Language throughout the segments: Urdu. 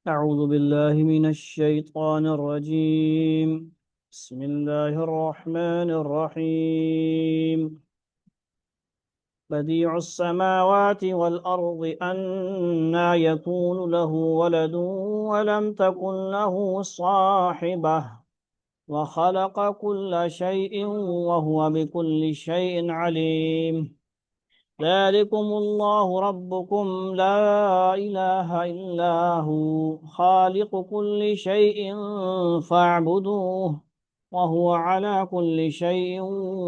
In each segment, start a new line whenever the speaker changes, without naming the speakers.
أعوذ بالله من الشيطان الرجيم. بسم الله الرحمن الرحيم. بديع السماوات والأرض أنى يكون له ولد ولم تكن له صاحبة وخلق كل شيء وهو بكل شيء عليم. ذلكم الله ربكم لا إله إلا هو خالق كل شيء فاعبدوه وهو على كل شيء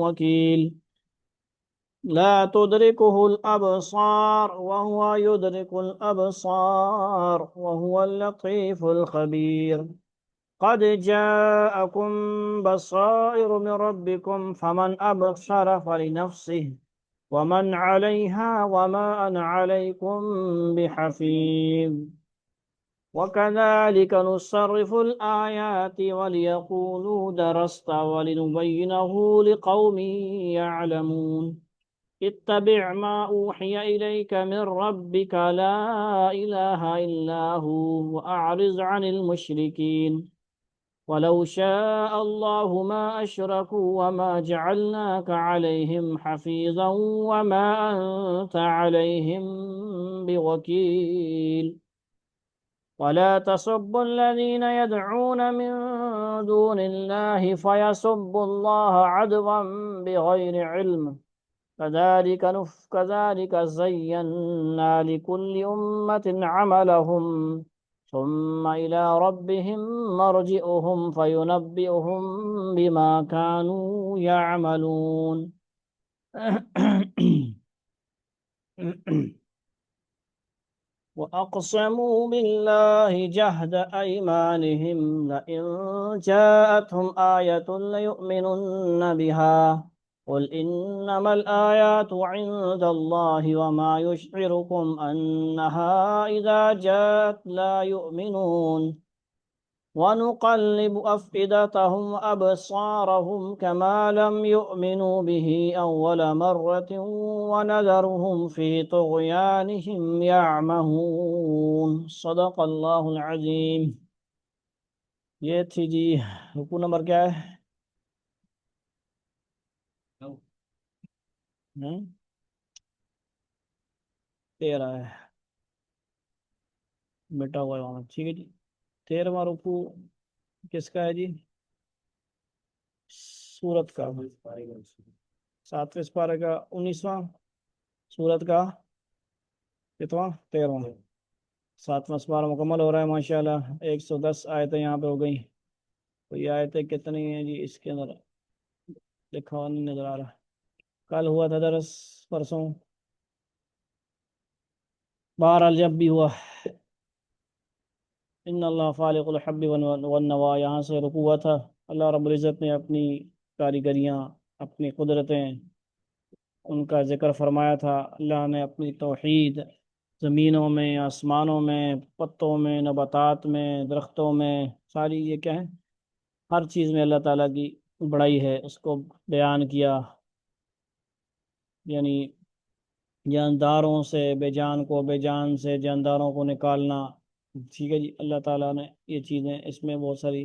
وكيل. لا تدركه الأبصار وهو يدرك الأبصار وهو اللطيف الخبير. قد جاءكم بصائر من ربكم فمن أبصر فلنفسه ومن عليها وما أنا عليكم بحفيظ. وكذلك نصرف الآيات وليقولوا درست ولنبينه لقوم يعلمون. اتبع ما أوحي إليك من ربك لا إله إلا هو وأعرض عن المشركين. ولو شاء الله ما أشركوا وما جعلناك عليهم حفيظا وما أنت عليهم بوكيل. ولا تسبوا الذين يدعون من دون الله فيسبوا الله عدوا بغير علم. كذلك زينا لكل أمة عملهم ثم إلى ربهم مرجئهم فينبئهم بما كانوا يعملون. وأقسموا بالله جهد أيمانهم لئن جاءتهم آية ليؤمنن بها. قل إنما الآيات عند الله وما يشعركم أنها إذا جاءت لا يؤمنون. ونقلب أفئدتهم وأبصارهم كما لم يؤمنوا به أول مرة ونذرهم في طغيانهم يعمهون. صدق اللہ العظیم. یہ تھی جی رکوع نمبر کیا ہے؟ 13 ہے، بیٹا ہوا ہے وہاں. ٹھیک ہے جی. 13واں رکوع کس کا ہے جی؟ سورت کا 7ویں سپارہ کا 19واں، سورت کا کتواں 13واں. 7واں سپارہ مکمل ہو رہا ہے ماشاءاللہ. 110 آیتیں یہاں پہ ہو گئی. تو یہ آیتیں کتنی ہیں جی اس کے اندر لکھا ہوا نہیں نظر آ رہا. کل ہوا تھا درس، پرسوں، بہرحال جب بھی ہوا. ان اللہ فالق الحب والنوا، یہاں سے رکوع ہوا تھا. اللہ رب العزت نے اپنی کاریگریاں، اپنی قدرتیں، ان کا ذکر فرمایا تھا. اللہ نے اپنی توحید زمینوں میں، آسمانوں میں، پتوں میں، نباتات میں، درختوں میں، ساری یہ کیا ہے، ہر چیز میں اللہ تعالیٰ کی بڑائی ہے، اس کو بیان کیا. یعنی جانداروں سے بے جان کو، بے جان سے جانداروں کو نکالنا. ٹھیک ہے جی. اللہ تعالیٰ نے یہ چیزیں اس میں بہت ساری،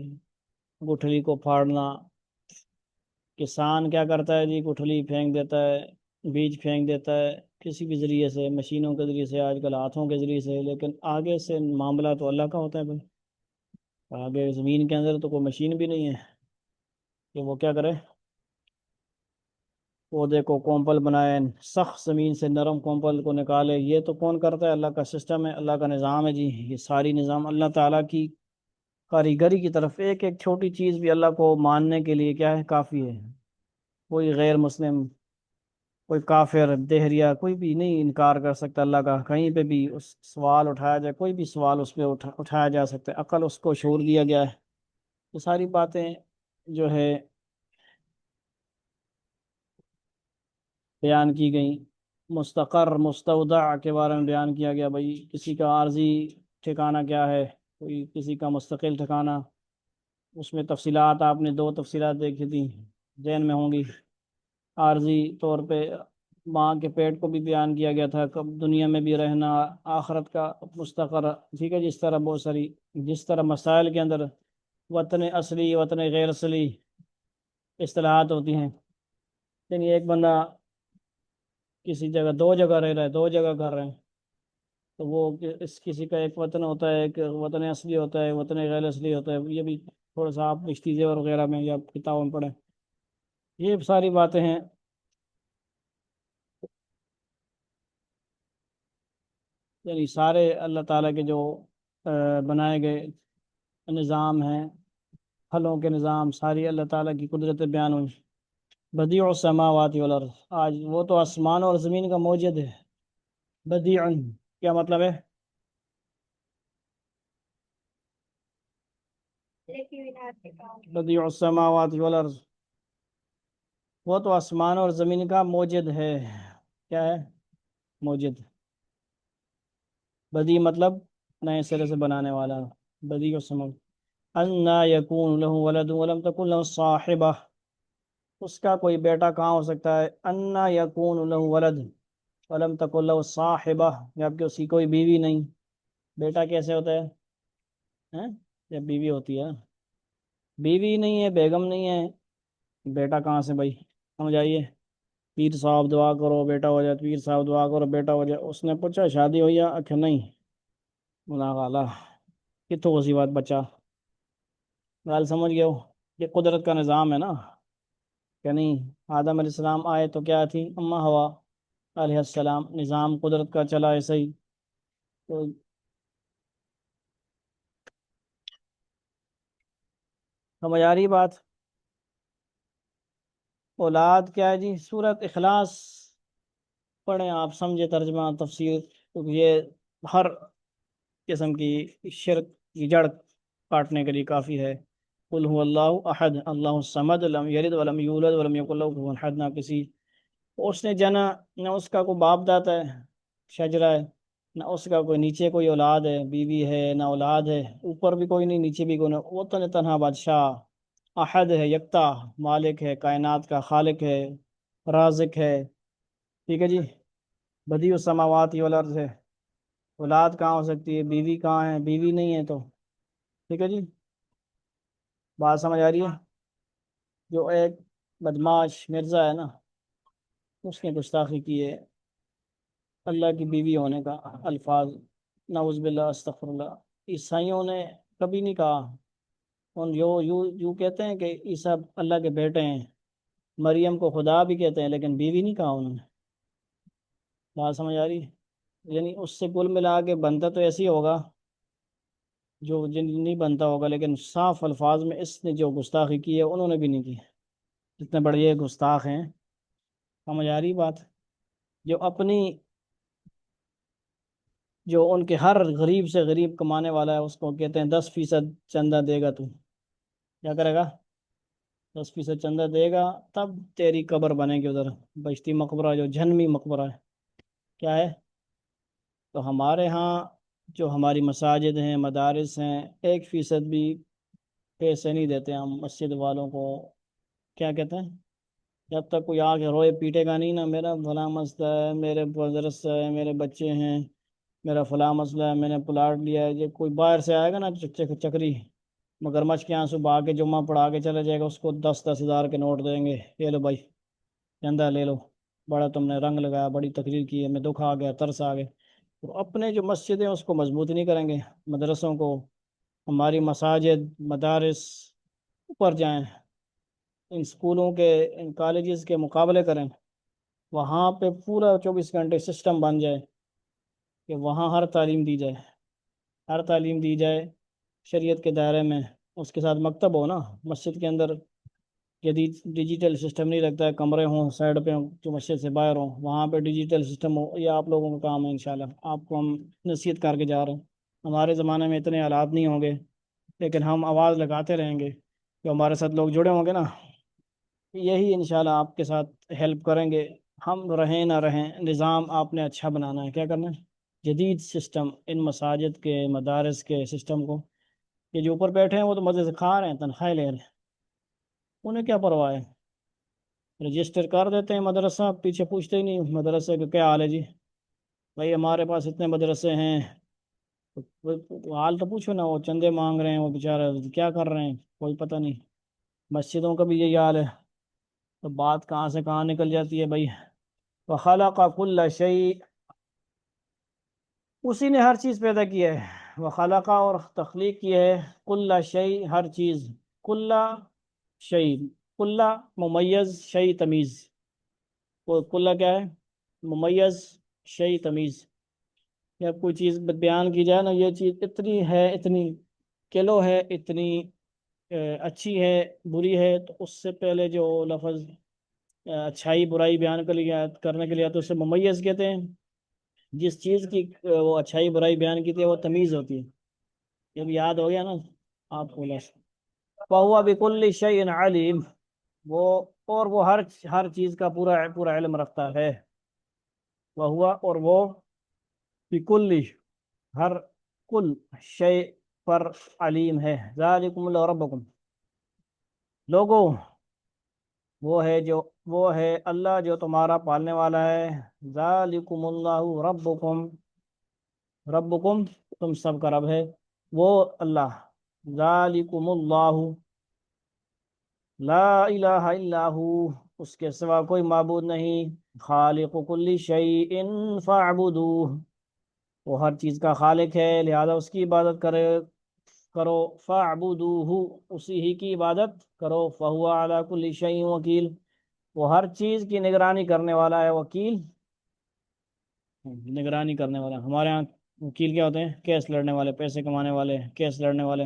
گٹھلی کو پھاڑنا. کسان کیا کرتا ہے جی؟ گٹھلی پھینک دیتا ہے، بیج پھینک دیتا ہے کسی بھی ذریعے سے، مشینوں کے ذریعے سے، آج کل ہاتھوں کے ذریعے سے. لیکن آگے سے معاملہ تو اللہ کا ہوتا ہے بھائی. آگے زمین کے اندر تو کوئی مشین بھی نہیں ہے کہ وہ کیا کرے، پودے کو کومپل بنائے، سخت زمین سے نرم کومپل کو نکالے. یہ تو کون کرتا ہے؟ اللہ کا سسٹم ہے، اللہ کا نظام ہے جی. یہ ساری نظام اللہ تعالیٰ کی کاریگری کی طرف. ایک ایک چھوٹی چیز بھی اللہ کو ماننے کے لیے کیا ہے، کافی ہے. کوئی غیر مسلم، کوئی کافر، دہریہ، کوئی بھی نہیں انکار کر سکتا اللہ کا. کہیں پہ بھی اس سوال اٹھایا جائے، کوئی بھی سوال اس پہ اٹھایا جا سکتا ہے. عقل اس کو شعور دیا گیا ہے. یہ ساری باتیں جو ہے بیان کی گئیں. مستقر مستودع کے بارے میں بیان کیا گیا. بھائی کسی کا عارضی ٹھکانہ کیا ہے، کوئی کسی کا مستقل ٹھکانہ. اس میں تفصیلات آپ نے 2 تفصیلات دیکھی تھیں، ذہن میں ہوں گی. عارضی طور پہ ماں کے پیٹ کو بھی بیان کیا گیا تھا، کب دنیا میں بھی رہنا، آخرت کا مستقر، ٹھیک ہے، جس طرح بہت ساری، جس طرح مسائل کے اندر وطن اصلی وطن غیر اصلی اصطلاحات ہوتی ہیں، یعنی ایک بندہ کسی جگہ، دو جگہ رہ رہا ہے، دو جگہ کر رہے ہیں، تو وہ اس کسی کا ایک وطن ہوتا ہے، ایک وطن اصلی ہوتا ہے، وطن غیر اصلی ہوتا ہے، یہ بھی تھوڑا سا آپ اشتیزے وغیرہ میں یا کتابوں میں پڑھیں، یہ ساری باتیں ہیں۔ یعنی سارے اللہ تعالیٰ کے جو بنائے گئے نظام ہیں، پھلوں کے نظام، ساری اللہ تعالیٰ کی قدرت بیان ہوئی۔ بدیع السماوات والارض، آج وہ تو آسمان اور زمین کا موجد ہے۔ بدیع کیا مطلب ہے؟ بدیع السماوات والارض، وہ تو آسمان اور زمین کا موجد ہے۔ کیا ہے؟ موجد۔ بدیع مطلب نئے سرے سے بنانے والا۔ بدیع السماوات، انا یکون له ولد ولم تکن له صاحبہ، اس کا کوئی بیٹا کہاں ہو سکتا ہے؟ انا یکون له ولد ولم تکن له صاحبہ، جبکہ اس کی کوئی بیوی نہیں۔ بیٹا کیسے ہوتا ہے؟ ہیں؟ جب بیوی ہوتی ہے، بیوی نہیں ہے، بیگم نہیں ہے، بیٹا کہاں سے بھائی؟ سمجھ آئیے؟ پیر صاحب دعا کرو بیٹا ہو جائے، پیر صاحب دعا کرو بیٹا ہو جائے، اس نے پوچھا شادی ہوئی یا کہ نہیں؟ بولا غالہ کتوں اسی بات بچہ گال سمجھ گئے ہو؟ یہ قدرت کا نظام ہے نا، کہ نہیں؟ آدم علیہ السلام آئے تو کیا تھی؟ اما ہوا علیہ السلام، نظام قدرت کا چلا ایسے ہی۔ تو سمجھ آ رہی بات؟ اولاد کیا ہے جی؟ سورت اخلاص پڑھیں آپ، سمجھے ترجمہ تفسیر، تو یہ ہر قسم کی شرک کی جڑ کاٹنے کے لیے کافی ہے۔ قل هو اللہ احد اللہ الصمد لم یلد ولم یولد ولم یکن له کفوا احد، نہ کسی اس نے جنا، نہ اس کا کوئی باپ داتا ہے، شجرہ ہے، نہ اس کا کوئی نیچے کوئی اولاد ہے، بیوی ہے، نہ اولاد ہے، اوپر بھی کوئی نہیں نیچے بھی کوئی نہیں، وہ تو تنہا بادشاہ، احد ہے، یکتا، مالک ہے، کائنات کا خالق ہے، رازق ہے، ٹھیک ہے جی۔ بدیع السماوات والارض ہے، اولاد کہاں ہو سکتی ہے؟ بیوی کہاں ہے؟ بیوی نہیں ہے تو، ٹھیک ہے جی، بات سمجھ آ رہی ہے؟ جو ایک بدماش مرزا ہے نا، اس نے گستاخی کی ہے اللہ کی بیوی ہونے کا الفاظ، نعوذ باللہ استغفر اللہ۔ عیسائیوں نے کبھی نہیں کہا، ان یوں کہتے ہیں کہ عیسیٰ اللہ کے بیٹے ہیں، مریم کو خدا بھی کہتے ہیں، لیکن بیوی نہیں کہا انہوں نے۔ بات سمجھ آ رہی ہے؟ یعنی اس سے کل ملا کے بنتا تو ایسے ہی ہوگا جو جن نہیں بنتا ہوگا، لیکن صاف الفاظ میں اس نے جو گستاخی کی ہے انہوں نے بھی نہیں کی، جتنے بڑے یہ گستاخ ہیں۔ سمجھ آ رہی بات؟ جو اپنی، جو ان کے ہر غریب سے غریب کمانے والا ہے اس کو کہتے ہیں 10% چندہ دے گا تو کیا کرے گا؟ 10% چندہ دے گا تب تیری قبر بنے گی ادھر، بشتی مقبرہ جو جہنمی مقبرہ ہے، کیا ہے؟ تو ہمارے ہاں جو ہماری مساجد ہیں، مدارس ہیں، 1% بھی پیسے نہیں دیتے ہم مسجد والوں کو۔ کیا کہتے ہیں؟ جب تک کوئی آ کے روئے پیٹے گا نہیں نا، میرا فلاں مسئلہ ہے، میرے درس ہے، میرے بچے ہیں، میرا فلاں مسئلہ ہے، میں نے پلاٹ لیا ہے، یہ کوئی باہر سے آئے گا نا چکری مگرمچھ کے آنسو بہا کے جمعہ پڑھا کے چلے جائے گا، اس کو 10-10 ہزار کے نوٹ دیں گے، یہ لو بھائی چندہ لے لو، بڑا تم نے رنگ لگایا، بڑی تقریر کی ہے، میں دکھ آ گیا، ترس آ گیا۔ تو اپنے جو مسجد ہیں اس کو مضبوط نہیں کریں گے، مدرسوں کو، ہماری مساجد مدارس اوپر جائیں، ان اسکولوں کے، ان کالجز کے مقابلے کریں، وہاں پہ پورا 24 گھنٹے سسٹم بن جائے کہ وہاں ہر تعلیم دی جائے، ہر تعلیم دی جائے شریعت کے دائرے میں، اس کے ساتھ مکتب ہو نا مسجد کے اندر، جدید ڈیجیٹل سسٹم نہیں رکھتا ہے، کمرے ہوں سائڈ پہ ہوں جو مسجد سے باہر ہوں، وہاں پہ ڈیجیٹل سسٹم ہو، یہ آپ لوگوں کا کام ہے انشاءاللہ، آپ کو ہم نصیحت کر کے جا رہے ہیں۔ ہمارے زمانے میں اتنے حالات نہیں ہوں گے، لیکن ہم آواز لگاتے رہیں گے، جو ہمارے ساتھ لوگ جڑے ہوں گے نا، یہی انشاءاللہ آپ کے ساتھ ہیلپ کریں گے، ہم رہیں نہ رہیں، نظام آپ نے اچھا بنانا ہے، کیا کرنا ہے؟ جدید سسٹم، ان مساجد کے مدارس کے سسٹم کو، یہ جو اوپر بیٹھے ہیں وہ تو مزے سے کھا رہے ہیں، تنخواہیں لے رہے ہیں، انہیں کیا پرواہ ہے؟ رجسٹر کر دیتے ہیں مدرسہ، پیچھے پوچھتے ہی نہیں مدرسے کا کیا حال ہے جی، بھائی ہمارے پاس اتنے مدرسے ہیں، حال تو پوچھو نا، وہ چندے مانگ رہے ہیں، وہ بیچارے کیا کر رہے ہیں کوئی پتہ نہیں۔ مسجدوں کا بھی یہی حال ہے، تو بات کہاں سے کہاں نکل جاتی ہے بھائی۔ وخلق کل شیء، اسی نے ہر چیز پیدا کی ہے، وخلق اور تخلیق کی ہے، کل شیء ہر چیز، کل شیء، کل ممیز، شیء تمیز، وہ کل کیا ہے؟ ممیز، شیء تمیز، جب کوئی چیز بیان کی جائے نا، یہ چیز اتنی ہے، اتنی کلو ہے، اتنی اچھی ہے، بری ہے، تو اس سے پہلے جو لفظ اچھائی برائی بیان کرنے کے لیے تو اسے ممیز کہتے ہیں۔ جس چیز کی وہ اچھائی برائی بیان کی تھی وہ تمیز ہوتی ہے، جب یاد ہو گیا نا آپ کو لفظ۔ فَهُوَ بِكُلِّ شَيْءٍ عَلِيمٌ، وہ اور وہ ہر چیز کا پورا پورا علم رکھتا ہے، وَهُوَ اور وہ، بِكُلِّ ہر، کل شے پر علیم ہے۔ ذالکم اللہ ربکم، لوگو وہ ہے اللہ جو تمہارا پالنے والا ہے، ذالکم اللہ ربکم، ربکم تم سب کا رب ہے وہ اللہ، ذالکم اللہ لا الہ الا ہو، اس کے سوا کوئی معبود نہیں، خالق کل شیء فاعبدوہ، وہ ہر چیز کا خالق ہے لہذا اس کی عبادت کرو، فاعبدوہ اسی ہی کی عبادت کرو، فہو علی کل شیء وکیل، وہ ہر چیز کی نگرانی کرنے والا ہے، وکیل نگرانی کرنے والا۔ ہمارے ہاں وکیل کیا ہوتے ہیں؟ کیس لڑنے والے، پیسے کمانے والے، کیس لڑنے والے،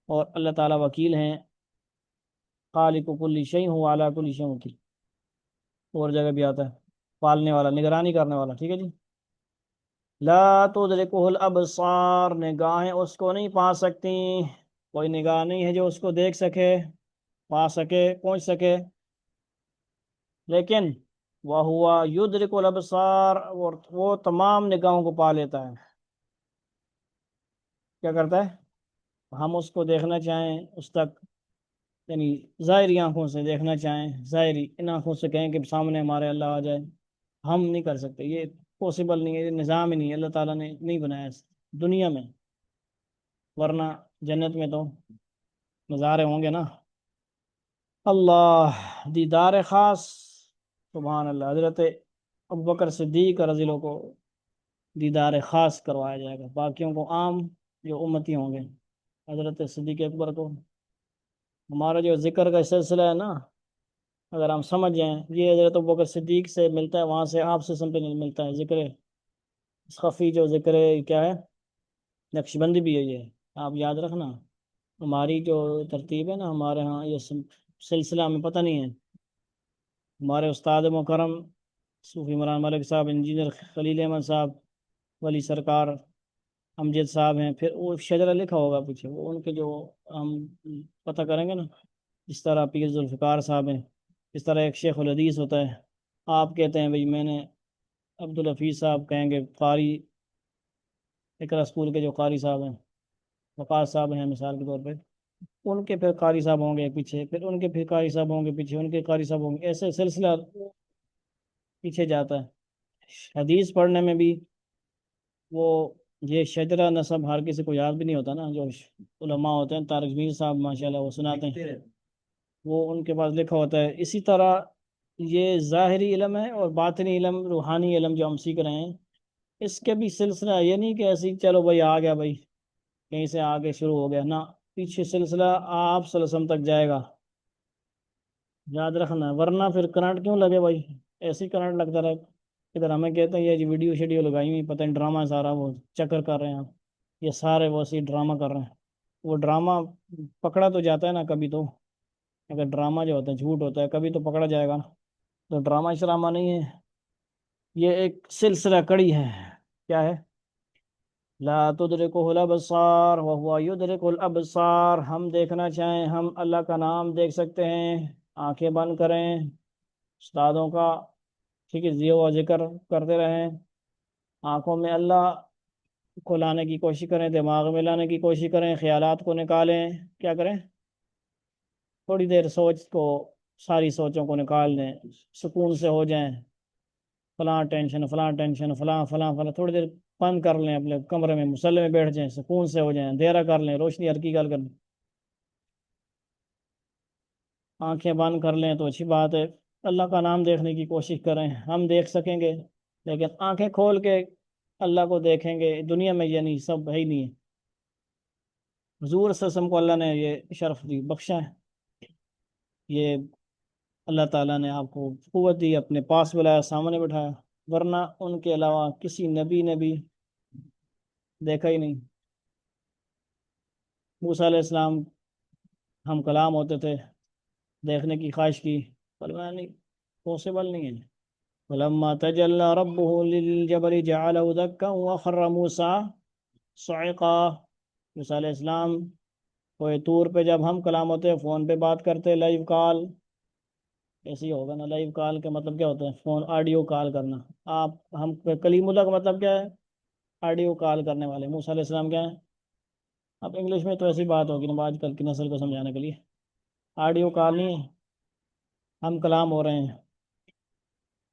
اور اللہ تعالیٰ وکیل ہیں، خالق کل شیء هو علی کل شیء وکیل، اور جگہ بھی آتا ہے پالنے والا، نگرانی کرنے والا، ٹھیک ہے جی۔ لا تدرکہ الابصار، نگاہیں اس کو نہیں پا سکتی، کوئی نگاہ نہیں ہے جو اس کو دیکھ سکے، پا سکے، پہنچ سکے، لیکن وہو یدرک الابصار، اور وہ تمام نگاہوں کو پا لیتا ہے، کیا کرتا ہے؟ ہم اس کو دیکھنا چاہیں اس تک، یعنی ظاہری آنکھوں سے دیکھنا چاہیں، ظاہری ان آنکھوں سے کہیں کہ سامنے ہمارے اللہ آ جائے، ہم نہیں کر سکتے، یہ پاسبل نہیں ہے، یہ نظام ہی نہیں ہے، اللہ تعالیٰ نے نہیں بنایا اس دنیا میں، ورنہ جنت میں تو نظارے ہوں گے نا۔ اللہ دیدار خاص، سبحان اللہ، حضرت ابوبکر صدیق رضی اللہ کو دیدار خاص کروایا جائے گا، باقیوں کو عام جو امتی ہوں گے، حضرت صدیق اکبر کو۔ ہمارا جو ذکر کا سلسلہ ہے نا، اگر ہم سمجھ جائیں، یہ حضرت ابوبکر صدیق سے ملتا ہے، وہاں سے آپ سے سمپل ملتا ہے، ذکر خفی جو ذکر کیا ہے، نقشبندی بھی ہے یہ، آپ یاد رکھنا، ہماری جو ترتیب ہے نا ہمارے ہاں، یہ سلسلہ ہمیں پتہ نہیں ہے، ہمارے استاد مکرم صوفی عمران ملک صاحب، انجینئر خلیل احمد صاحب، ولی سرکار امجد صاحب ہیں، پھر وہ شجرہ لکھا ہوگا پیچھے، وہ ان کے جو ہم پتہ کریں گے نا، اس طرح پیر ذوالفقار صاحب ہیں، اس طرح ایک شیخ الحدیث ہوتا ہے، آپ کہتے ہیں بھئی میں نے، عبدالحفیظ صاحب کہیں گے قاری، اقرا اسکول کے جو قاری صاحب ہیں، وقاص صاحب ہیں مثال کے طور پہ، ان کے پھر قاری صاحب ہوں گے پیچھے، پھر ان کے پھر قاری صاحب ہوں گے پیچھے، ان کے قاری صاحب ہوں گے، ایسے سلسلہ پیچھے جاتا ہے۔ حدیث پڑھنے میں بھی وہ یہ شجرہ نسب ہر کسی کو یاد بھی نہیں ہوتا نا، جو علماء ہوتے ہیں، طارق میر صاحب ماشاءاللہ وہ سناتے ہیں، وہ ان کے پاس لکھا ہوتا ہے۔ اسی طرح یہ ظاہری علم ہے اور باطنی علم، روحانی علم جو ہم سیکھ رہے ہیں، اس کے بھی سلسلہ یہ نہیں کہ ایسے ہی چلو بھائی آ گیا بھائی کہیں سے آگے شروع ہو گیا، نہ، پیچھے سلسلہ آپ صلی اللہ علیہ وسلم تک جائے گا، یاد رکھنا، ورنہ پھر کرنٹ کیوں لگے بھائی، ایسے ہی کرنٹ لگتا رہے، ادھر ہمیں کہتے ہیں یہ جی ویڈیو شیڈیو لگائی ہوئی، پتہ نہیں ڈرامہ سارا وہ چکر کر رہے ہیں، یہ سارے وہ اسی ڈرامہ کر رہے ہیں، وہ ڈرامہ پکڑا تو جاتا ہے نا کبھی تو، اگر ڈرامہ جو ہوتا ہے جھوٹ ہوتا ہے کبھی تو پکڑا جائے گا نا، تو ڈرامہ شرامہ نہیں ہے، یہ ایک سلسلہ کڑی ہے، کیا ہے؟ لا تدرکہ الابصار وہو یدرک الابصار، ہم دیکھنا چاہیں ہم اللہ کا نام دیکھ سکتے ہیں، آنکھیں بند کریں، استادوں کا ٹھیک ہے ذکر و ذکر کرتے رہیں، آنکھوں میں اللہ کو لانے کی کوشش کریں، دماغ میں لانے کی کوشش کریں، خیالات کو نکالیں، کیا کریں؟ تھوڑی دیر ساری سوچوں کو نکال دیں، سکون سے ہو جائیں، فلاں ٹینشن فلاں ٹینشن فلاں فلاں فلاں، تھوڑی دیر بند کر لیں، اپنے کمرے میں مصلی میں بیٹھ جائیں، سکون سے ہو جائیں، اندھیرا کر لیں، روشنی ہر کی گل کر لیں، آنکھیں بند کر لیں تو اچھی بات ہے۔ اللہ کا نام دیکھنے کی کوشش کریں، ہم دیکھ سکیں گے لیکن آنکھیں کھول کے اللہ کو دیکھیں گے دنیا میں، یہ نہیں، سب ہے ہی نہیں ہے۔ حضور صلی اللہ علیہ وسلم کو اللہ نے یہ شرف دی، بخشا ہے، یہ اللہ تعالیٰ نے آپ کو قوت دی، اپنے پاس بلایا، سامنے بٹھایا، ورنہ ان کے علاوہ کسی نبی نے بھی دیکھا ہی نہیں۔ موسیٰ علیہ السلام ہم کلام ہوتے تھے، دیکھنے کی خواہش کی، فرمایا نہیں، پاسبل نہیں ہے۔ فلما تجلى ربه للجبل جعله دكا وخر موسى صعقا۔ موسیٰ علیہ السلام کوئی طور پہ جب ہم کلام ہوتے فون پہ بات کرتے، لائیو کال، ایسے ہی ہوگا نا، لائیو کال کا مطلب کیا ہوتا ہے؟ فون آڈیو کال کرنا۔ آپ ہم کلیم اللہ کا مطلب کیا ہے؟ آڈیو کال کرنے والے۔ موسیٰ علیہ السلام کیا ہے؟ اب انگلش میں تو ایسی بات ہوگی نا آج کل کی نسل کو سمجھانے کے لیے، آڈیو کال نہیں ہے، ہم کلام ہو رہے ہیں،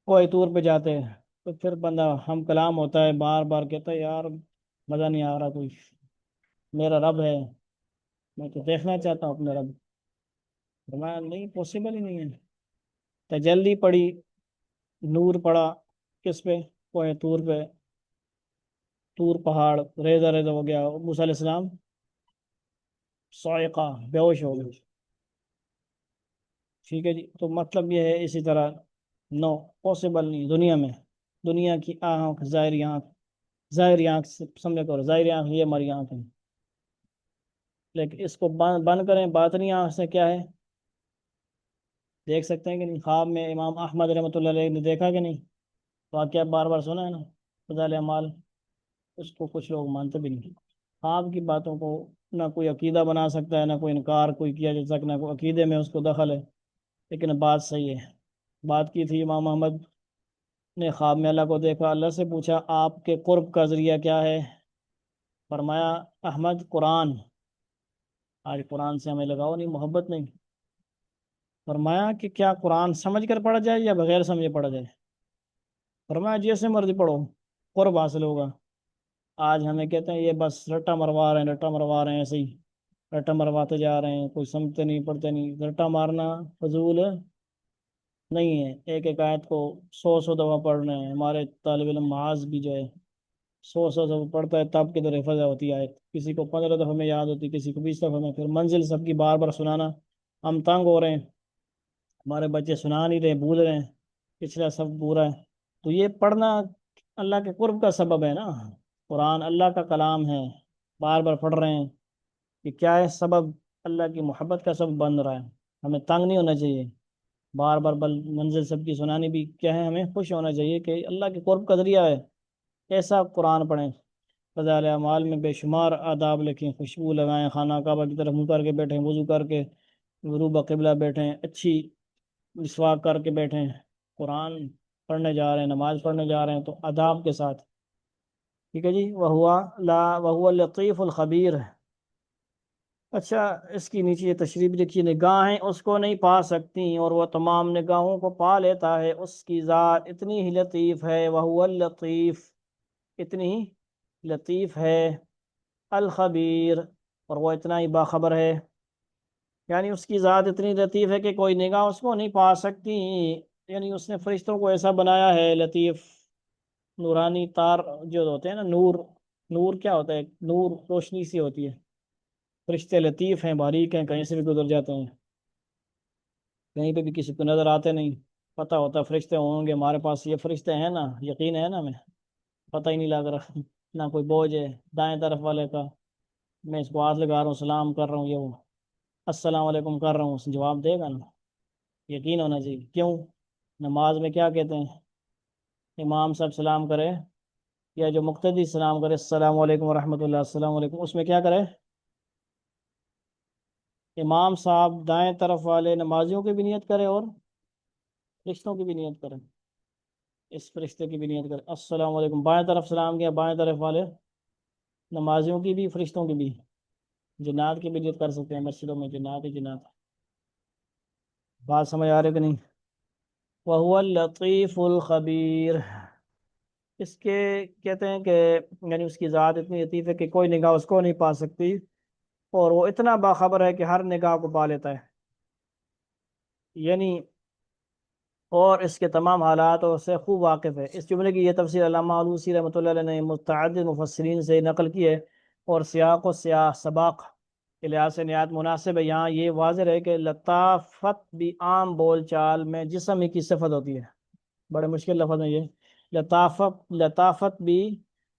کوئی طور پہ جاتے ہیں تو پھر بندہ ہم کلام ہوتا ہے، بار بار کہتا ہے یار مزہ نہیں آ رہا، کوئی میرا رب ہے، میں تو دیکھنا چاہتا ہوں اپنے رب۔ فرمایا نہیں، پاسبل ہی نہیں ہے۔ تجلی پڑی، نور پڑا، کس پہ؟ کوہ طور پہ، طور پہاڑ ریزہ ریزہ ہو گیا، موسیٰ علیہ السلام صاعقہ، بے ہوش ہو گئے۔ ٹھیک ہے جی، تو مطلب یہ ہے اسی طرح نو، پاسبل نہیں دنیا میں، دنیا کی آنکھ، ظاہری آنکھ، ظاہری آنکھ سے سمجھا کرو، ظاہری آنکھ یہ ہماری آنکھ ہے، لیکن اس کو بند کریں، باطنی آنکھ سے کیا ہے؟ دیکھ سکتے ہیں کہ نہیں؟ خواب میں امام احمد رحمۃ اللہ علیہ نے دیکھا کہ نہیں؟ واقعہ بار بار سنا ہے نا، فضائل اعمال، اس کو کچھ لوگ مانتے بھی نہیں۔ خواب کی باتوں کو نہ کوئی عقیدہ بنا سکتا ہے، نہ کوئی انکار کوئی کیا جا سکتا، نہ کوئی عقیدے میں اس کو دخل ہے، لیکن بات صحیح ہے۔ بات کی تھی امام احمد نے خواب میں اللہ کو دیکھا، اللہ سے پوچھا آپ کے قرب کا ذریعہ کیا ہے؟ فرمایا احمد قرآن، آج قرآن سے ہمیں لگاؤ نہیں، محبت نہیں۔ فرمایا کہ کیا قرآن سمجھ کر پڑھا جائے یا بغیر سمجھے پڑھا جائے؟ فرمایا جیسے مرضی پڑھو، قرب حاصل ہوگا۔ آج ہمیں کہتے ہیں یہ بس رٹا مروا رہے ہیں، رٹا مروا رہے ہیں، ایسے ہی رٹا مرواتے جا رہے ہیں، کوئی سمجھتے نہیں پڑھتے نہیں۔ رٹا مارنا فضول نہیں ہے، ایک ایک آیت کو سو سو دفعہ پڑھ رہے ہیں۔ ہمارے طالب علم معاذ بھی جو ہے سو سو دفعہ پڑھتا ہے، تب کدھر حفظ ہوتی ہے آیت، کسی کو 15 دفعہ میں یاد ہوتی، کسی کو 20 دفعہ میں، پھر منزل سب کی بار بار سنانا، ہم تنگ ہو رہے ہیں، ہمارے بچے سنا نہیں رہے، بھول رہے ہیں، پچھلا سب پورا ہے۔ تو یہ پڑھنا اللہ کے قرب کا سبب ہے نا، قرآن اللہ کا کلام ہے، بار بار پڑھ رہے ہیں، کہ کیا ہے سبب؟ اللہ کی محبت کا سبب بن رہا ہے، ہمیں تنگ نہیں ہونا چاہیے بار بار، بل منزل سب کی سنانی بھی کیا ہے، ہمیں خوش ہونا چاہیے کہ اللہ کے قرب کا ذریعہ ہے۔ ایسا قرآن پڑھیں، فضائل اعمال میں بے شمار آداب لکھیں، خوشبو لگائیں، خانہ کعبہ کی طرف منہ کر کے بیٹھیں، وضو کر کے غروب قبلہ بیٹھیں، اچھی مسواک کر کے بیٹھیں، قرآن پڑھنے جا رہے ہیں، نماز پڑھنے جا رہے ہیں تو آداب کے ساتھ۔ ٹھیک ہے جی، وہو لطیف الخبیر۔ اچھا، اس کی نیچے یہ تشریح بھی لکھی، نگاہیں اس کو نہیں پا سکتی اور وہ تمام نگاہوں کو پا لیتا ہے، اس کی ذات اتنی ہی لطیف ہے، وہو اللطیف، اتنی ہی لطیف ہے، الخبیر، اور وہ اتنا ہی باخبر ہے، یعنی اس کی ذات اتنی لطیف ہے کہ کوئی نگاہ اس کو نہیں پا سکتی، یعنی اس نے فرشتوں کو ایسا بنایا ہے لطیف، نورانی تار جو ہوتے ہیں نا، نور، نور کیا ہوتا ہے؟ نور روشنی سی ہوتی ہے، فرشتے لطیف ہیں، باریک ہیں، کہیں سے بھی گزر جاتے ہیں، کہیں پہ بھی کسی کو نظر آتے نہیں، پتہ ہوتا ہے فرشتے ہوں گے، ہمارے پاس یہ فرشتے ہیں نا، یقین ہے نا، ہمیں پتہ ہی نہیں لگ رہا، نہ کوئی بوجھ ہے دائیں طرف والے کا، میں اس کو ہاتھ لگا رہا ہوں، سلام کر رہا ہوں، یہ وہ السلام علیکم کر رہا ہوں، اس جواب دے گا نا، یقین ہونا چاہیے۔ کیوں؟ نماز میں کیا کہتے ہیں؟ امام صاحب سلام کرے یا جو مقتدی سلام کرے، السلام علیکم ورحمۃ اللہ، السلام علیکم، اس میں کیا کرے؟ امام صاحب دائیں طرف والے نمازیوں کی بھی نیت کرے اور فرشتوں کی بھی نیت کرے، اس فرشتے کی بھی نیت کرے، السلام علیکم، بائیں طرف سلام کیا، بائیں طرف والے نمازیوں کی بھی، فرشتوں کی بھی، جنات کی بھی نیت کر سکتے ہیں، مسجدوں میں جنات ہی جنات۔ بات سمجھ آ رہی کہ نہیں؟ وَهُوَ اللطیف الخبیر، اس کے کہتے ہیں کہ یعنی اس کی ذات اتنی لطیف ہے کہ کوئی نگاہ اس کو نہیں پا سکتی، اور وہ اتنا باخبر ہے کہ ہر نگاہ کو پا لیتا ہے، یعنی اور اس کے تمام حالات اور سے خوب واقف ہے۔ اس جملے کی یہ تفسیر علامہ آلوسی رحمۃ اللہ علیہ نے متعدد مفسرین سے نقل کی ہے، اور سیاق و سباق کے لحاظ سے نہایت مناسب ہے۔ یہاں یہ واضح ہے کہ لطافت بھی عام بول چال میں جسم ہی کی صفت ہوتی ہے۔ بڑے مشکل لفظ ہے یہ، لطافت بھی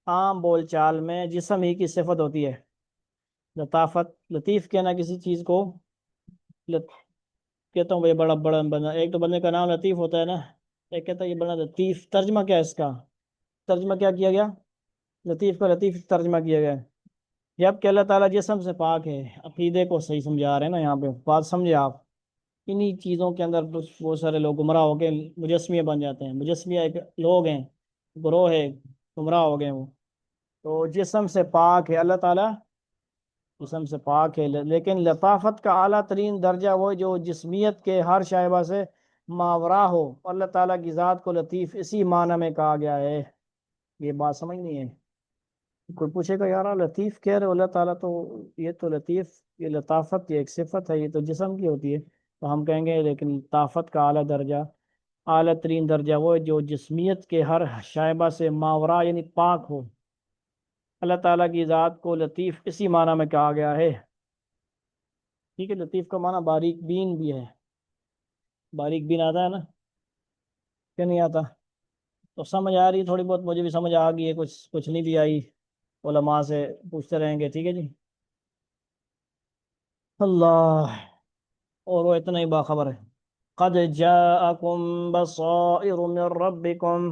عام بول چال میں جسم ہی کی صفت ہوتی ہے۔ لطافت، لطیف کہنا کسی چیز کو، کہتا ہوں بھائی بڑا بڑا بندہ، ایک تو بندے کا نام لطیف ہوتا ہے نا، ایک کہتا ہے یہ بڑا لطیف، ترجمہ کیا ہے اس کا؟ ترجمہ کیا کیا گیا؟ لطیف کا لطیف ترجمہ کیا گیا ہے۔ جب کہ اللہ تعالیٰ جسم سے پاک ہے، عقیدے کو صحیح سمجھا رہے ہیں نا یہاں پہ، بات سمجھے آپ؟ انہی چیزوں کے اندر بہت سارے لوگ گمراہ ہو کے مجسمیہ بن جاتے ہیں۔ مجسمیہ ایک لوگ ہیں، گروہ ہے، گمراہ ہو گئے وہ۔ تو جسم سے پاک ہے اللہ تعالیٰ، جسم سے پاک ہے، لیکن لطافت کا اعلیٰ ترین درجہ وہ جو جسمیت کے ہر شائبہ سے ماورا ہو۔ اللہ تعالیٰ کی ذات کو لطیف اسی معنی میں کہا گیا ہے۔ یہ بات سمجھ نہیں ہے؟ کوئی پوچھے گا یار لطیف کہہ رہے ہو، اللہ تعالیٰ تو، یہ تو لطیف، یہ لطافت یہ ایک صفت ہے، یہ تو جسم کی ہوتی ہے۔ تو ہم کہیں گے لیکن لطافت کا اعلیٰ درجہ، اعلیٰ ترین درجہ وہ ہے جو جسمیت کے ہر شائبہ سے ماورا یعنی پاک ہو۔ اللہ تعالیٰ کی ذات کو لطیف اسی معنی میں کہا گیا ہے۔ ٹھیک ہے، لطیف کا معنی باریک بین بھی ہے، باریک بین آتا ہے نا، کہ نہیں آتا؟ تو سمجھ آ رہی ہے تھوڑی بہت، مجھے بھی سمجھ آ گئی ہے، کچھ کچھ نہیں بھی آئی، علماء سے پوچھتے رہیں گے، ٹھیک ہے جی۔ اللہ، اور وہ اتنا ہی باخبر ہے۔ قد جاءکم بصائر من ربکم،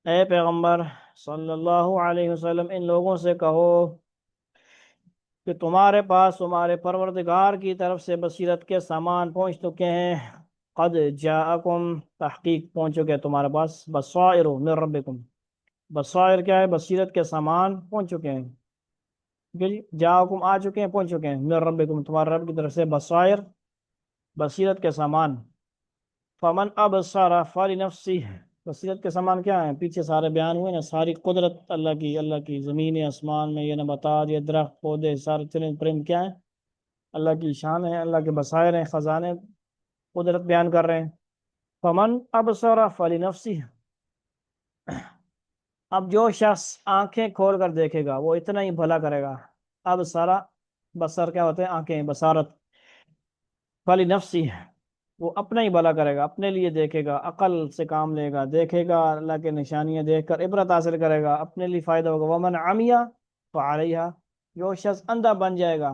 اے پیغمبر صلی اللہ علیہ وسلم ان لوگوں سے کہو کہ تمہارے پاس تمہارے پروردگار کی طرف سے بصیرت کے سامان پہنچ چکے ہیں۔ قد جاءکم، تحقیق پہنچ چکے تمہارے پاس، بصائر من ربکم، بصائر کیا ہے؟ بصیرت کے سامان پہنچ چکے ہیں، ٹھیک ہے جی، جاءکم آ چکے ہیں، پہنچ چکے ہیں، من ربکم تمہارے رب کی طرف سے بصائر، بصیرت کے سامان۔ فمن ابصر فلنفسہ، بصیرت کے سامان کیا ہیں؟ پیچھے سارے بیان ہوئے نا، ساری قدرت اللہ کی، اللہ کی زمین آسمان میں یہ نباتات، یہ درخت پودے، سارے چرند پرند کیا ہیں؟ اللہ کی شان ہے، اللہ کے بصائر ہیں، خزانے قدرت بیان کر رہے ہیں۔ فمن ابصر فلنفسہ، اب جو شخص آنکھیں کھول کر دیکھے گا وہ اتنا ہی بھلا کرے گا۔ اب سارا، بصر کیا ہوتے ہیں؟ آنکھیں، بصارت، فلنفسہ وہ اپنا ہی بھلا کرے گا، اپنے لیے دیکھے گا، عقل سے کام لے گا، دیکھے گا اللہ کے نشانیاں دیکھ کر عبرت حاصل کرے گا، اپنے لیے فائدہ ہوگا۔ ومن عمیہ فعلیہا، جو شخص اندھا بن جائے گا،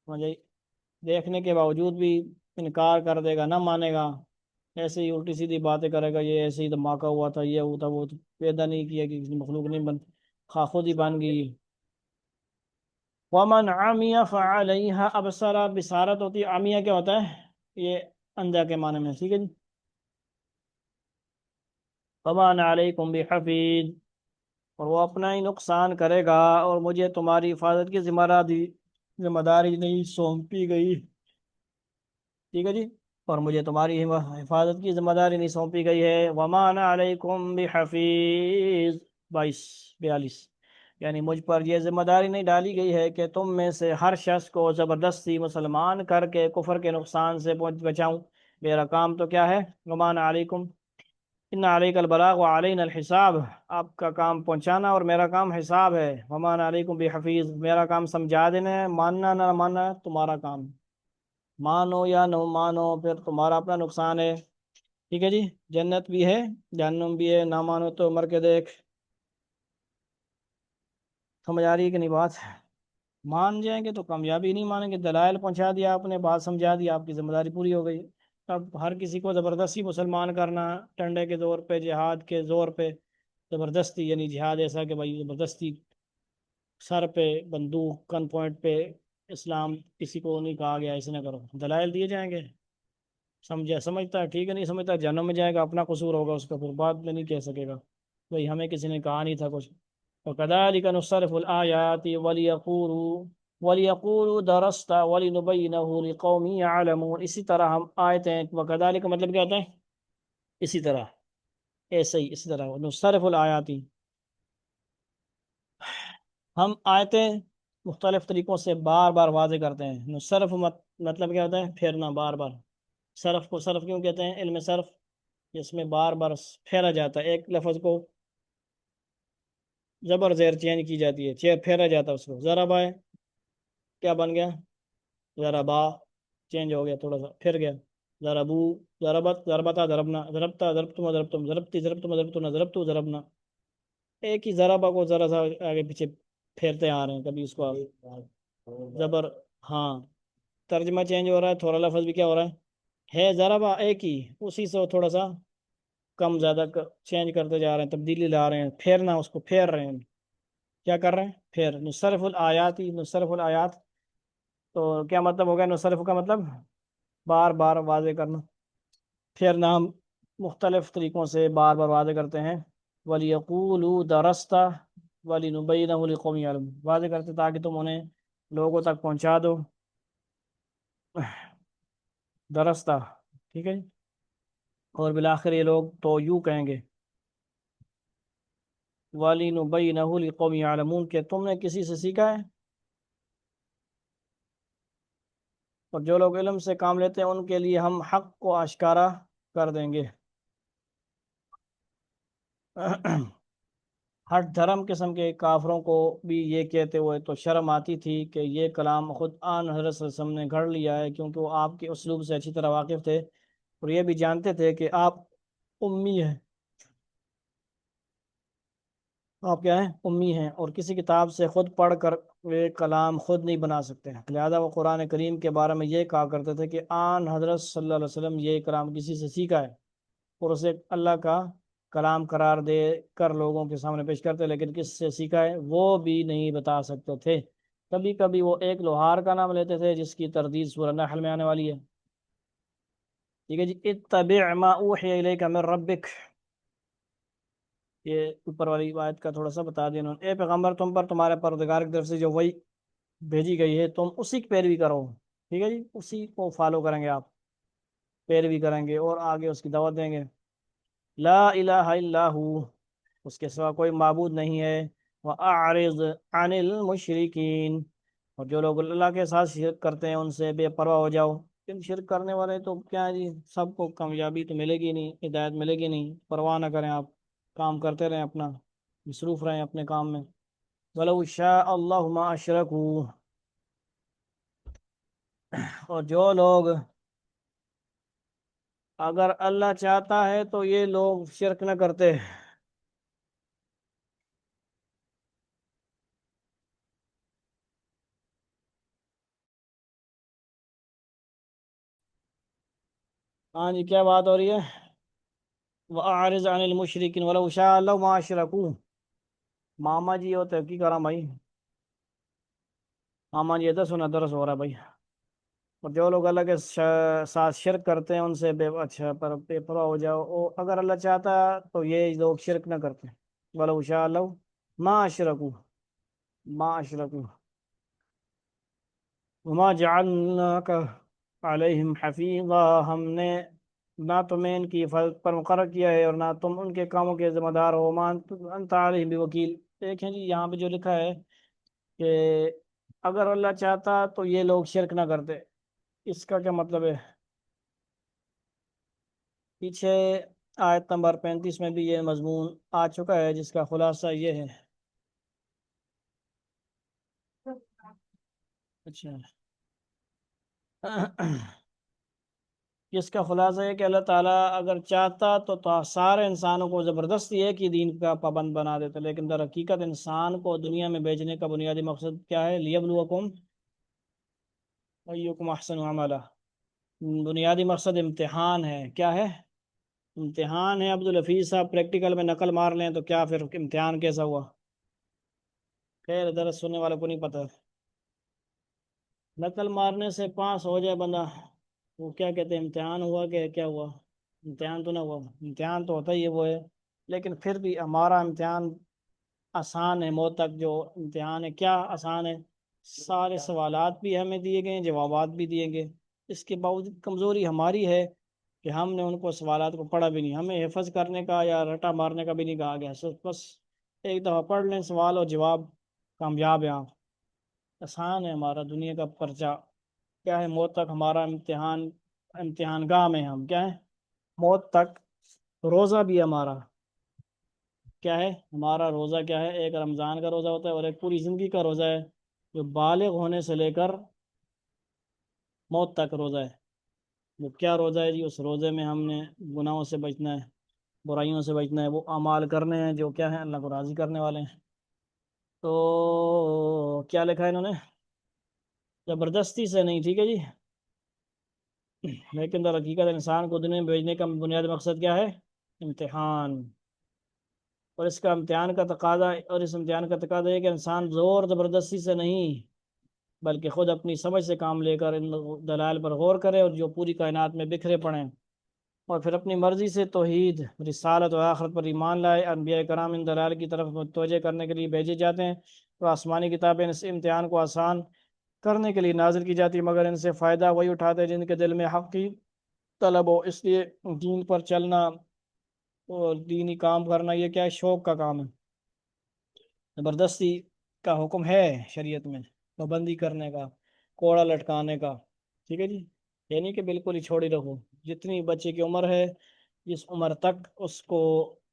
سمجھے، دیکھنے کے باوجود بھی انکار کر دے گا، نہ مانے گا، ایسے ہی الٹی سیدھی باتیں کرے گا، یہ ایسے ہی دھماکہ ہوا تھا، یہ ہوا تھا، وہ پیدا نہیں کیا، کہ کسی مخلوق نہیں بن، خود ہی بن گئی۔ ومن عمیہ فعلیہا ابصرا، بصارت ہوتی ہے، عمیہ کیا ہوتا ہے؟ یہ اندھا کے معنی میں، ٹھیک ہے جی۔ وما انا علیکم بحفیظ، اور وہ اپنا ہی نقصان کرے گا، اور مجھے تمہاری حفاظت کی ذمہ داری نہیں سونپی گئی، ٹھیک ہے جی، اور مجھے تمہاری حفاظت کی ذمہ داری نہیں سونپی گئی ہے۔ وما انا علیکم بحفیظ 42 یعنی مجھ پر یہ ذمہ داری نہیں ڈالی گئی ہے کہ تم میں سے ہر شخص کو زبردستی مسلمان کر کے کفر کے نقصان سے بچاؤں۔ میرا کام تو کیا ہے؟ وما انا علیکم، ان علیک البلاغ وعلینا الحساب، آپ کا کام پہنچانا اور میرا کام حساب ہے۔ وما انا علیکم بحفیظ، میرا کام سمجھا دینا ہے، ماننا نہ ماننا تمہارا کام، مانو یا نہ مانو پھر تمہارا اپنا نقصان ہے، ٹھیک ہے جی۔ جنت بھی ہے، جہنم بھی ہے، نہ مانو تو مر کے دیکھ۔ سمجھ آ رہی ہے کہ نہیں بات؟ مان جائیں گے تو کامیابی، نہیں مانیں گے دلائل پہنچا دیا آپ نے، بات سمجھا دی، آپ کی ذمہ داری پوری ہو گئی۔ اب ہر کسی کو زبردستی مسلمان کرنا، ٹنڈے کے زور پہ، جہاد کے زور پہ، زبردستی یعنی جہاد ایسا کہ بھائی زبردستی سر پہ بندوق، گن پوائنٹ پہ، اسلام کسی کو نہیں کہا گیا ایسے نہ کرو، دلائل دیے جائیں گے، سمجھا، سمجھتا ہے ٹھیک ہے، نہیں سمجھتا جہنم میں جائے گا، اپنا قصور ہوگا اس کا، پھر بعد میں نہیں کہہ سکے گا بھائی ہمیں کسی نے کہا نہیں تھا کچھ۔ وَكَذَلِكَ نُصَرِّفُ الْآيَاتِ وَلِيَقُولُوا وَلِيَقُولُوا دَرَسْتَ وَلِنُبَيِّنَهُ لِقَوْمٍ يَعْلَمُونَ، اسی طرح ہم آیتیں وَكَذَلِكَ کا مطلب کیا ہوتا ہے؟ اسی طرح، ایسے ہی، اسی طرح نصرف الآیاتی، ہم آیتیں مختلف طریقوں سے بار بار واضح کرتے ہیں۔ نصرف مطلب کیا ہوتا ہے؟ پھیرنا، بار بار۔ صرف کو صرف کیوں کہتے ہیں؟ علم صرف، جس میں بار بار پھیرا جاتا ہے ایک لفظ کو، زبر زیر چینج کی جاتی ہے، پھیرا جاتا ہے اس کو۔ ذرا بائے کیا بن گیا؟ ذرا با، چینج ہو گیا تھوڑا سا، پھر گیا۔ ذرا بو، ضربت، ضربتا، ضربنا، ضربتا، ضربتم، ضربتم، ضربتی، ضربتم، ضربتنا، ضربتو، ضربنا۔ ایک ہی ضربہ کو ذرا سا آگے پیچھے پھیرتے آ رہے ہیں، کبھی اس کو زبر، ہاں، ترجمہ چینج ہو رہا ہے، تھوڑا لفظ بھی کیا ہو رہا ہے ضربہ ایک ہی، اسی سے تھوڑا سا کم زیادہ چینج کرتے جا رہے ہیں، تبدیلی لا رہے ہیں، پھیرنا، اس کو پھیر رہے ہیں۔ کیا کر رہے ہیں؟ پھیر۔ نصرف الآیات، نصرف الآیات تو کیا مطلب ہو گیا؟ نصرف کا مطلب بار بار واضح کرنا، پھیرنا، ہم مختلف طریقوں سے بار بار واضح کرتے ہیں۔ وَلِيَقُولُوا دَرَسْتَ وَلِنُبَيِّنَهُ لِقَوْمٍ يَعْلَمُونَ، واضح کرتے تاکہ تم انہیں لوگوں تک پہنچا دو۔ درستہ، ٹھیک ہے جی۔ اور بالآخر یہ لوگ تو یوں کہیں گے، وَلِنُبَيِّنَهُ لِقَوْمٍ يَعْلَمُونَ، کہ تم نے کسی سے سیکھا ہے؟ اور جو لوگ علم سے کام لیتے ہیں ان کے لیے ہم حق کو آشکارا کر دیں گے۔ ہر دھرم قسم کے کافروں کو بھی یہ کہتے ہوئے تو شرم آتی تھی کہ یہ کلام خود آن حضرت صلی اللہ علیہ وسلم نے گھڑ لیا ہے، کیونکہ وہ آپ کے اسلوب سے اچھی طرح واقف تھے، اور یہ بھی جانتے تھے کہ آپ امی ہیں، آپ کیا ہیں؟ امی ہیں، اور کسی کتاب سے خود پڑھ کر وہ کلام خود نہیں بنا سکتے ہیں، لہذا وہ قرآن کریم کے بارے میں یہ کہا کرتے تھے کہ آن حضرت صلی اللہ علیہ وسلم یہ کلام کسی سے سیکھا ہے، اور اسے اللہ کا کلام قرار دے کر لوگوں کے سامنے پیش کرتے، لیکن کس سے سیکھا ہے وہ بھی نہیں بتا سکتے تھے۔ کبھی کبھی وہ ایک لوہار کا نام لیتے تھے جس کی تردید سورہ نحل میں آنے والی ہے، ٹھیک ہے جی۔ اتبع ما اوحی الیک من ربک، یہ اوپر والی آیت کا تھوڑا سا بتا دیا انہوں نے۔ اے پیغمبر، تم پر تمہارے پروردگار کی طرف سے جو وحی بھیجی گئی ہے تم اسی کی پیروی کرو، ٹھیک ہے جی، اسی کو فالو کریں گے آپ، پیروی کریں گے اور آگے اس کی دعوت دیں گے۔ لا الہ الا ہو، اس کے سوا کوئی معبود نہیں ہے۔ وَأَعْرِضْ عَنِ الْمُشْرِكِينَ، اور جو لوگ اللہ کے ساتھ شرک کرتے ہیں ان سے بے پرواہ ہو جاؤ۔ ان شرک کرنے والے تو کیا ہے جی، سب کو کامیابی تو ملے گی نہیں، ہدایت ملے گی نہیں، پرواہ نہ کریں آپ، کام کرتے رہیں، اپنا مصروف رہیں اپنے کام میں۔ وَلَوْ شَاءَ اللَّهُ مَا أَشْرَكُوا، اور جو لوگ، اگر اللہ چاہتا ہے تو یہ لوگ شرک نہ کرتے۔ ہاں جی، کیا بات ہو رہی ہے؟ وَأَعْرِضْ عَنِ الْمُشْرِكِينَ وَلَوْ شَاءَ اللَّهُ مَا أَشْرَكُوا، ماما جی ہوتے کی کرا بھائی، ماما جی ادھر سنا درس ہو رہا ہے بھائی۔ اور جو لوگ اللہ کے ساتھ شرک کرتے ہیں ان سے اچھا پر بے پرواہ ہو جاؤ، اگر اللہ چاہتا تو یہ لوگ شرک نہ کرتے۔ وَلَوْ شَاءَ اللَّهُ مَا أَشْرَكُوا، ما أشركوا وما جعلناك علیہم حفیظا، ہم نے نہ تمہیں ان کی حفاظت پر مقرر کیا ہے اور نہ تم ان کے کاموں کے ذمہ دار ہو، مان انت علیہم بوکیل۔ دیکھیں جی، یہاں پہ جو لکھا ہے کہ اگر اللہ چاہتا تو یہ لوگ شرک نہ کرتے، اس کا کیا مطلب ہے؟ پیچھے آیت نمبر 35 میں بھی یہ مضمون آ چکا ہے، جس کا خلاصہ یہ ہے۔ اچھا، اس کا خلاصہ ہے کہ اللہ تعالیٰ اگر چاہتا تو سارے انسانوں کو زبردستی ایک ہی دین کا پابند بنا دیتا، لیکن در حقیقت انسان کو دنیا میں بھیجنے کا بنیادی مقصد کیا ہے؟ لیبلوکم ایکم احسن عملا، بنیادی مقصد امتحان ہے۔ کیا ہے؟ امتحان ہے۔ عبدالحفیظ صاحب پریکٹیکل میں نقل مار لیں تو کیا پھر امتحان کیسا ہوا؟ خیر، درس سننے والوں کو نہیں پتہ، نقل مارنے سے پاس ہو جائے بندہ، وہ کیا کہتے ہیں امتحان ہوا کہ کیا ہوا؟ امتحان تو نہ ہوا، امتحان تو ہوتا ہی ہے وہ ہے، لیکن پھر بھی ہمارا امتحان آسان ہے، موت تک جو امتحان ہے کیا آسان ہے؟ سارے سوالات بھی ہمیں دیے گئے ہیں، جوابات بھی دیے گئے، اس کے باوجود کمزوری ہماری ہے کہ ہم نے ان کو سوالات کو پڑھا بھی نہیں، ہمیں حفظ کرنے کا یا رٹا مارنے کا بھی نہیں کہا گیا، صرف بس ایک دفعہ پڑھ لیں سوال اور جواب، کامیاب ہیں آپ۔ آسان ہے ہمارا دنیا کا پرچہ، کیا ہے موت تک ہمارا امتحان، امتحان گاہ میں ہم کیا ہے، موت تک روزہ بھی ہمارا کیا ہے، ہمارا روزہ کیا ہے، ایک رمضان کا روزہ ہوتا ہے اور ایک پوری زندگی کا روزہ ہے جو بالغ ہونے سے لے کر موت تک روزہ ہے۔ وہ کیا روزہ ہے جی؟ اس روزے میں ہم نے گناہوں سے بچنا ہے، برائیوں سے بچنا ہے، وہ اعمال کرنے ہیں جو کیا ہیں اللہ کو راضی کرنے والے ہیں۔ تو کیا لکھا ہے انہوں نے؟ زبردستی سے نہیں، ٹھیک ہے جی، لیکن در حقیقت انسان کو دنیا میں بھیجنے کا بنیادی مقصد کیا ہے؟ امتحان، اور اس کا امتحان کا تقاضا، اور اس امتحان کا تقاضا ہے کہ انسان زور زبردستی سے نہیں بلکہ خود اپنی سمجھ سے کام لے کر ان دلائل پر غور کرے، اور جو پوری کائنات میں بکھرے پڑیں، اور پھر اپنی مرضی سے توحید، رسالت و آخرت پر ایمان لائے۔ انبیاء کرام ان دلائل کی طرف متوجہ کرنے کے لیے بھیجے جاتے ہیں، تو آسمانی کتابیں اس امتحان کو آسان کرنے کے لیے نازل کی جاتی ہے، مگر ان سے فائدہ وہی اٹھاتے ہیں جن کے دل میں حق کی طلب ہو۔ اس لیے دین پر چلنا اور دینی کام کرنا یہ کیا ہے؟ شوق کا کام ہے۔ زبردستی کا حکم ہے شریعت میں، پابندی کرنے کا، کوڑا لٹکانے کا، ٹھیک ہے جی، یعنی کہ بالکل ہی چھوڑی رکھو، جتنی بچے کی عمر ہے جس عمر تک اس کو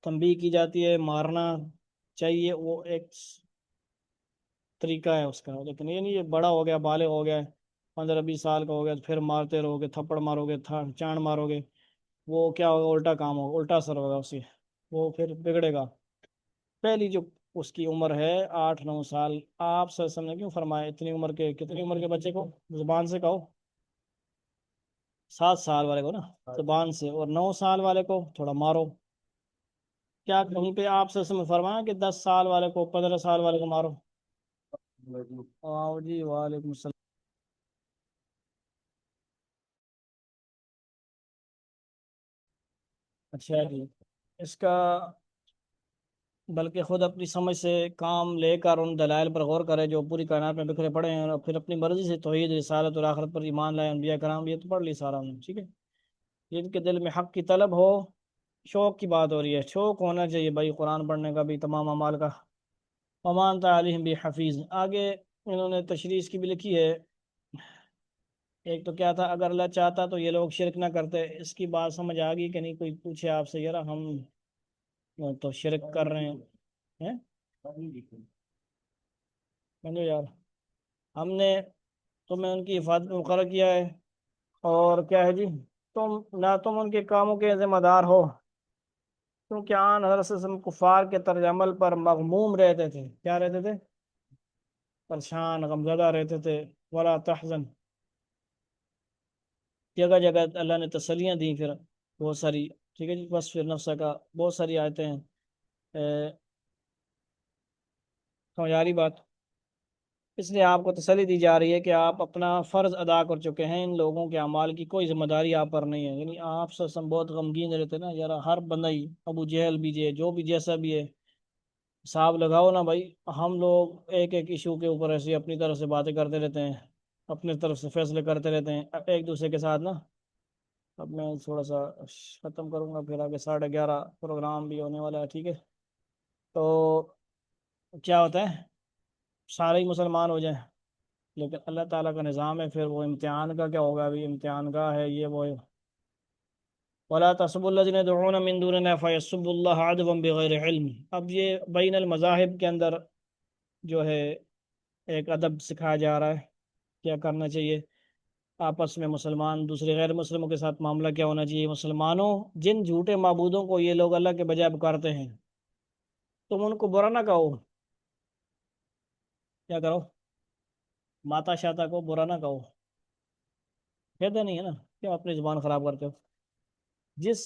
تنبیہ کی جاتی ہے، مارنا چاہیے، وہ ایک طریقہ ہے اس کا، لیکن یہ نہیں یہ بڑا ہو گیا، بالغ ہو گیا، 15 20 سال کا ہو گیا، پھر مارتے رہو گے، تھپڑ مارو گے، چانڑ مارو گے، وہ کیا ہوگا؟ الٹا کام ہوگا، الٹا اثر ہوگا اسے، وہ پھر بگڑے گا۔ پہلی جو اس کی عمر ہے 8 9 سال، آپ صلی اللہ علیہ وسلم نے کیوں فرمایا اتنی عمر کے، کتنی عمر کے بچے کو زبان سے کہو؟ 7 سال والے کو نا زبان سے، اور 9 سال والے کو تھوڑا مارو۔ کیا کہیں پہ آپ صلی اللہ علیہ وسلم نے فرمایا کہ 10 سال والے کو، 15 سال والے کو مارو؟ آؤ جی، وعلیکم السلام۔ اچھا جی، اس کا بلکہ خود اپنی سمجھ سے کام لے کر ان دلائل پر غور کرے جو پوری کائنات میں بکھرے پڑے ہیں، اور پھر اپنی مرضی سے توحید، رسالت اور آخرت پر ایمان لائے۔ انبیاء کرام یہ تو پڑھ لی سارا ہم نے، ٹھیک ہے، جن کے دل میں حق کی طلب ہو، شوق کی بات ہو رہی ہے، شوق ہونا چاہیے بھائی قرآن پڑھنے کا بھی، تمام اعمال کا۔ ومان علیہم بحفیظ، آگے انہوں نے تشریح اس کی بھی لکھی ہے، ایک تو کیا تھا، اگر اللہ چاہتا تو یہ لوگ شرک نہ کرتے، اس کی بات سمجھ آ گئی کہ نہیں؟ کوئی پوچھے آپ سے، یار ہم تو شرک کر رہے ہیں، سمجھو یار، ہم نے تمہیں ان کی حفاظت میں مقرر کیا ہے، اور کیا ہے جی، نہ تم ان کے کاموں کے ذمہ دار ہو، کیونکہ آن حضرت صلی اللہ علیہ وسلم کفار کے طرز عمل پر مغموم رہتے تھے، کیا رہتے تھے؟ پریشان، غمزدہ رہتے تھے۔ ولا تحزن، جگہ جگہ اللہ نے تسلیاں دیں پھر بہت ساری، ٹھیک ہے جی، بس پھر نفسہ کا بہت ساری آیتیں ہیں، سمجھ آ رہی بات؟ اس لیے آپ کو تسلی دی جا رہی ہے کہ آپ اپنا فرض ادا کر چکے ہیں، ان لوگوں کے اعمال کی کوئی ذمہ داری آپ پر نہیں ہے، یعنی آپ سے بہت غمگین رہتے نا یار، ہر بندہ ہی، ابو جہل بھی ہے، جو بھی جیسا بھی ہے، حساب لگاؤ نا بھائی، ہم لوگ ایک ایک ایشو کے اوپر ایسے اپنی طرف سے باتیں کرتے رہتے ہیں، اپنی طرف سے فیصلے کرتے رہتے ہیں ایک دوسرے کے ساتھ نا۔ اب میں تھوڑا سا ختم کروں گا، پھر آگے 11:30 پروگرام بھی ہونے والا ہے، ٹھیک ہے؟ تو کیا ہوتا ہے، سارے ہی مسلمان ہو جائیں، لیکن اللہ تعالیٰ کا نظام ہے، پھر وہ امتحان کا کیا ہوگا؟ ابھی امتحان کا ہے یہ وہ ہے۔ وَلَا تَسُبُّوا الَّذِينَ يَدْعُونَ مِن دُونِ اللَّهِ فَيَسُبُّوا اللَّهَ عَدْوًا بِغَيْرِ عِلْمٍ۔ اب یہ بین المذاہب کے اندر جو ہے ایک ادب سکھایا جا رہا ہے، کیا کرنا چاہیے آپس میں، مسلمان دوسرے غیر مسلموں کے ساتھ معاملہ کیا ہونا چاہیے۔ مسلمانوں، جن جھوٹے معبودوں کو یہ لوگ اللہ کے بجائے پکارتے ہیں، تم ان کو برا نہ کہو، کیا کرو؟ ماتا شاتا کو برا نہ کہو، کہتے نہیں ہے نا، کیوں اپنی زبان خراب کرتے ہو؟ جس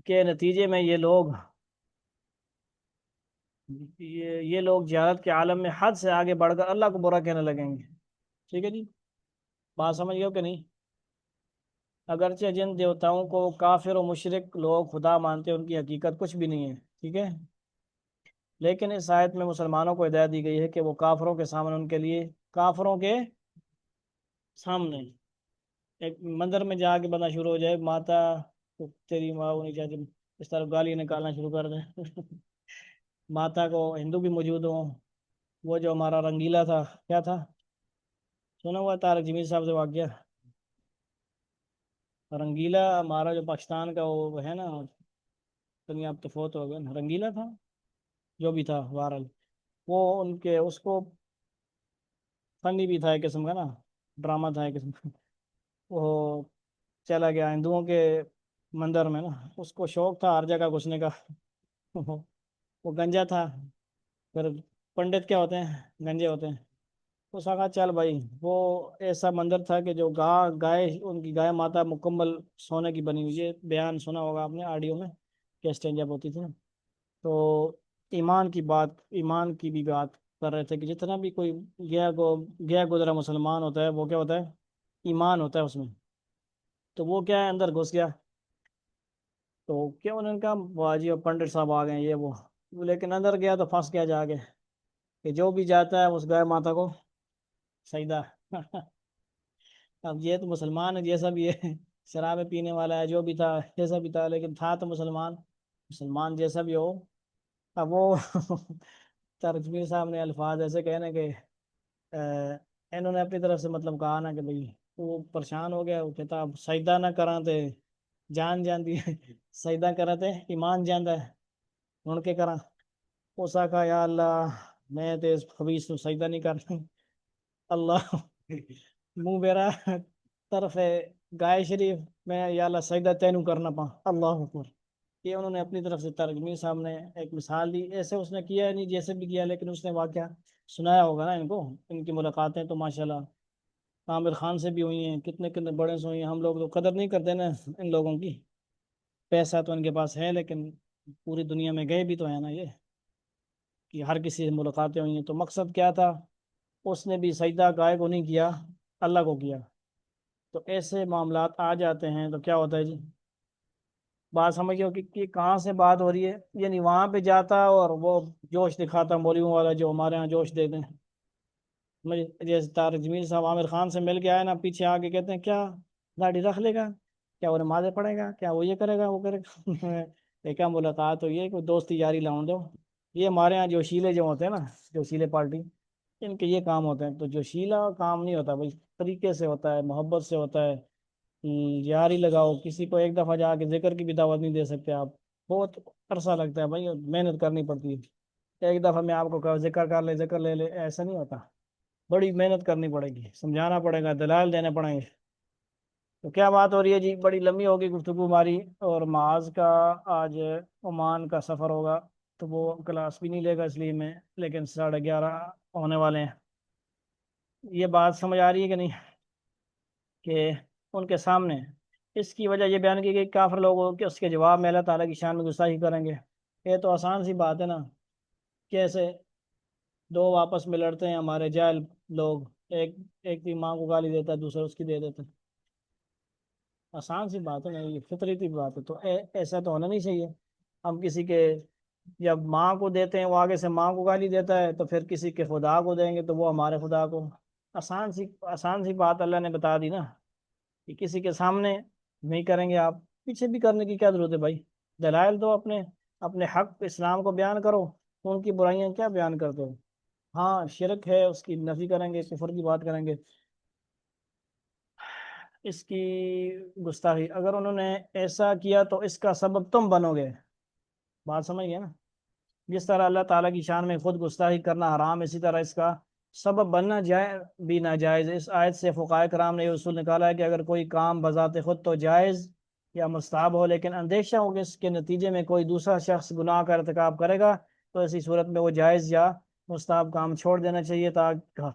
کے نتیجے میں یہ لوگ جہالت کے عالم میں حد سے آگے بڑھ کر اللہ کو برا کہنے لگیں گے، ٹھیک ہے جی، بات سمجھ گئے ہو کہ نہیں؟ اگرچہ جن دیوتاؤں کو کافر و مشرک لوگ خدا مانتے ہیں، ان کی حقیقت کچھ بھی نہیں ہے، ٹھیک ہے، لیکن اس آیت میں مسلمانوں کو ہدایت دی گئی ہے کہ وہ کافروں کے سامنے ان کے لیے کافروں کے سامنے ایک مندر میں جا کے بندہ شروع ہو جائے، ماتا تو تیری ماں ہونی چاہیے، اس طرح گالی نکالنا شروع کر دیں ماتا کو ہندو بھی موجود ہوں، وہ جو ہمارا رنگیلا تھا، کیا تھا، سنا ہوا طارق جمیل صاحب سے واقعہ؟ رنگیلا ہمارا جو پاکستان کا وہ ہے نا، دنیا اب تو فوت ہو گیا نا، رنگیلا تھا جو بھی تھا بہرحال، وہ ان کے اس کو فنی بھی تھا ایک قسم کا نا، ڈرامہ تھا ایک قسم کا، وہ چلا گیا ہندوؤں کے مندر میں نا، اس کو شوق تھا ہر جگہ گھسنے کا وہ گنجا تھا، پھر پنڈت کیا ہوتے ہیں، گنجے ہوتے ہیں، اس نے کہا چل بھائی، وہ ایسا مندر تھا کہ جو گائے ان کی گائے ماتا مکمل سونے کی بنی ہوئی، یہ بیان سنا ہوگا آپ نے آڈیو میں، کیسٹیں جب ہوتی تھی نا، تو ایمان کی بات، ایمان کی بھی بات کر رہے تھے کہ جتنا بھی کوئی گیا گزرا مسلمان ہوتا ہے، وہ کیا ہوتا ہے، ایمان ہوتا ہے اس میں، تو وہ کیا ہے اندر گھس گیا، تو کیا انہوں نے کہا واہ جی اور پنڈت صاحب آ گئے ہیں، یہ وہ، لیکن اندر گیا تو پھنس گیا جا کے، کہ جو بھی جاتا ہے اس گائے ماتا کو سجدہ اب یہ تو مسلمان ہے جیسا بھی ہے، شراب پینے والا ہے جو بھی تھا جیسا بھی تھا، لیکن تھا تو مسلمان، مسلمان جیسا بھی ہو، اب وہ ترجمیر صاحب نے الفاظ ایسے کہنے کہ انہوں نے اپنی طرف سے مطلب کہا نا کہ بھئی وہ پریشان ہو گیا، وہ کہتا اب سجدہ نہ کراں تے جان جاندی ہے سجدہ کرا تے ایمان جاندا ہے، ہن کے کراں، اسا کہا یا اللہ میں تے اس خبیث نو سجدہ نہیں کرنا، اللہ منہ میرا طرف ہے گائے شریف، میں یا اللہ سجدہ تینوں کرنا پا، اللہ اکبر، یہ انہوں نے اپنی طرف سے ترجمانی صاحب نے ایک مثال دی، ایسے اس نے کیا نہیں جیسے بھی کیا، لیکن اس نے واقعہ سنایا ہوگا نا ان کو، ان کی ملاقاتیں تو ماشاءاللہ عامر خان سے بھی ہوئی ہیں، کتنے کتنے بڑے سے ہوئی ہیں، ہم لوگ تو قدر نہیں کرتے نا ان لوگوں کی، پیسہ تو ان کے پاس ہے لیکن پوری دنیا میں گئے بھی تو ہیں نا یہ، کہ ہر کسی سے ملاقاتیں ہوئی ہیں، تو مقصد کیا تھا، اس نے بھی سجدہ گائے کو نہیں کیا، اللہ کو کیا، تو ایسے معاملات آ جاتے ہیں تو کیا ہوتا ہے جی، بات سمجھو کہ کہاں سے بات ہو رہی ہے، یعنی وہاں پہ جاتا اور وہ جوش دکھاتا مولویوں والا جو ہمارے ہاں جوش دیتے ہیں، جیسے طارق جمیل صاحب عامر خان سے مل کے آئے نا، پیچھے آ کے کہتے ہیں کیا گاڑی رکھ لے گا، کیا وہ نمازیں پڑھے گا، کیا وہ یہ کرے گا وہ کرے گا دیکھا ملاقات ہوئی ہے کوئی دوستی یاری لاؤں دو، یہ ہمارے ہاں جوشیلے جو ہوتے ہیں نا، جوشیلے پارٹی، ان کے یہ کام ہوتے ہیں، تو جوشیلا کام نہیں ہوتا بھائی، طریقے سے ہوتا ہے، محبت سے ہوتا ہے، یاری لگاؤ، کسی کو ایک دفعہ جا کے ذکر کی بھی دعوت نہیں دے سکتے آپ، بہت عرصہ لگتا ہے بھائی، محنت کرنی پڑتی ہے، ایک دفعہ میں آپ کو کہا ذکر کر لے ذکر لے لے، ایسا نہیں ہوتا، بڑی محنت کرنی پڑے گی، سمجھانا پڑے گا، دلائل دینے پڑیں گے، تو کیا بات ہو رہی ہے جی، بڑی لمبی ہوگی گفتگو ہماری، اور معاذ کا آج عمان کا سفر ہوگا، تو وہ کلاس بھی نہیں لے گا اس لیے میں، لیکن 11:30 ہونے والے ہیں، یہ بات سمجھ آ رہی ہے کہ نہیں، کہ ان کے سامنے اس کی وجہ یہ بیان کی گئی کافر لوگوں کہ اس کے جواب میں اللہ تعالیٰ کی شان میں گستاخی کریں گے، یہ تو آسان سی بات ہے نا، کیسے دو آپس میں لڑتے ہیں ہمارے جاہل لوگ، ایک ایک کی ماں کو گالی دیتا ہے، دوسرا اس کی دے دیتا ہے، آسان سی بات ہے نا، یہ فطری بات ہے، تو ایسا تو ہونا نہیں چاہیے، ہم کسی کے جب ماں کو دیتے ہیں وہ آگے سے ماں کو گالی دیتا ہے، تو پھر کسی کے خدا کو دیں گے تو وہ ہمارے خدا کو، آسان سی بات اللہ نے بتا دی نا، کہ کسی کے سامنے نہیں کریں گے آپ، پیچھے بھی کرنے کی کیا ضرورت ہے بھائی، دلائل دو، اپنے اپنے حق اسلام کو بیان کرو، ان کی برائیاں کیا بیان کرتے ہو، ہاں شرک ہے اس کی نفی کریں گے، کفر کی بات کریں گے، اس کی گستاخی، اگر انہوں نے ایسا کیا تو اس کا سبب تم بنو گے، بات سمجھ گئے نا، جس طرح اللہ تعالیٰ کی شان میں خود گستاخی کرنا حرام، اسی طرح اس کا سبب بننا جائز بھی ناجائز ہے، اس آیت سے فقہائے کرام نے یہ اصول نکالا ہے کہ اگر کوئی کام بذات خود تو جائز یا مستحب ہو، لیکن اندیشہ ہو کہ اس کے نتیجے میں کوئی دوسرا شخص گناہ کا ارتکاب کرے گا، تو ایسی صورت میں وہ جائز یا مستحب کام چھوڑ دینا چاہیے،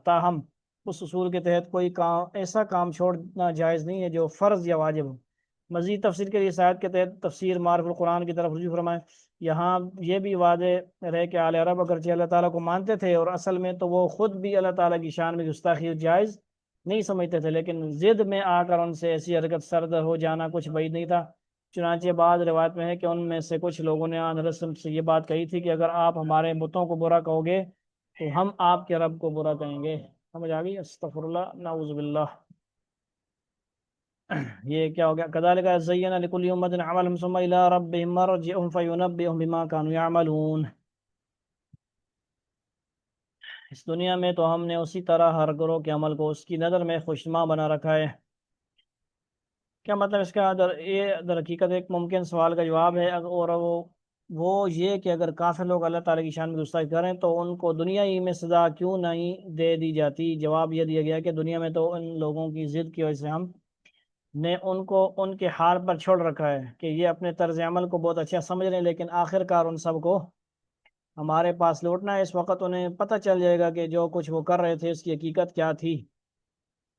تاہم اس اصول کے تحت کوئی کام ایسا کام چھوڑنا جائز نہیں ہے جو فرض یا واجب ہو، مزید تفسیر کے لیے اس آیت کے تحت تفسیر معرف القرآن کی طرف رجوع فرمائیں، یہاں یہ بھی واضح رہے کہ آل عرب اگرچہ اللہ تعالیٰ کو مانتے تھے، اور اصل میں تو وہ خود بھی اللہ تعالیٰ کی شان میں گستاخی جائز نہیں سمجھتے تھے، لیکن ضد میں آ کر ان سے ایسی حرکت سرد ہو جانا کچھ بعید نہیں تھا، چنانچہ بعض روایت میں ہے کہ ان میں سے کچھ لوگوں نے آن رسول سے یہ بات کہی تھی کہ اگر آپ ہمارے بتوں کو برا کہو گے تو ہم آپ کے رب کو برا کہیں گے، سمجھ آ گئی؟ استغفر اللہ، نعوذ باللہ۔ یہ کیا ہو گیا؟ کذالک زینا لکل امۃ عملهم ثم الی ربهم مرجعهم فینبئهم بما كانوا يعملون۔ اس دنیا میں تو ہم نے اسی طرح ہر گروہ کے عمل کو اس کی نظر میں خوشنما بنا رکھا ہے۔ کیا مطلب اس کا؟ یہ در حقیقت ایک ممکن سوال کا جواب ہے، اور وہ یہ کہ اگر کافر لوگ اللہ تعالیٰ کی شان میں گستاخی کریں تو ان کو دنیا ہی میں سزا کیوں نہیں دے دی جاتی؟ جواب یہ دیا گیا کہ دنیا میں تو ان لوگوں کی ضد کی وجہ سے ہم نے ان کو ان کے حال پر چھوڑ رکھا ہے کہ یہ اپنے طرز عمل کو بہت اچھا سمجھ رہے ہیں، لیکن آخر کار ان سب کو ہمارے پاس لوٹنا ہے۔ اس وقت انہیں پتہ چل جائے گا کہ جو کچھ وہ کر رہے تھے اس کی حقیقت کیا تھی۔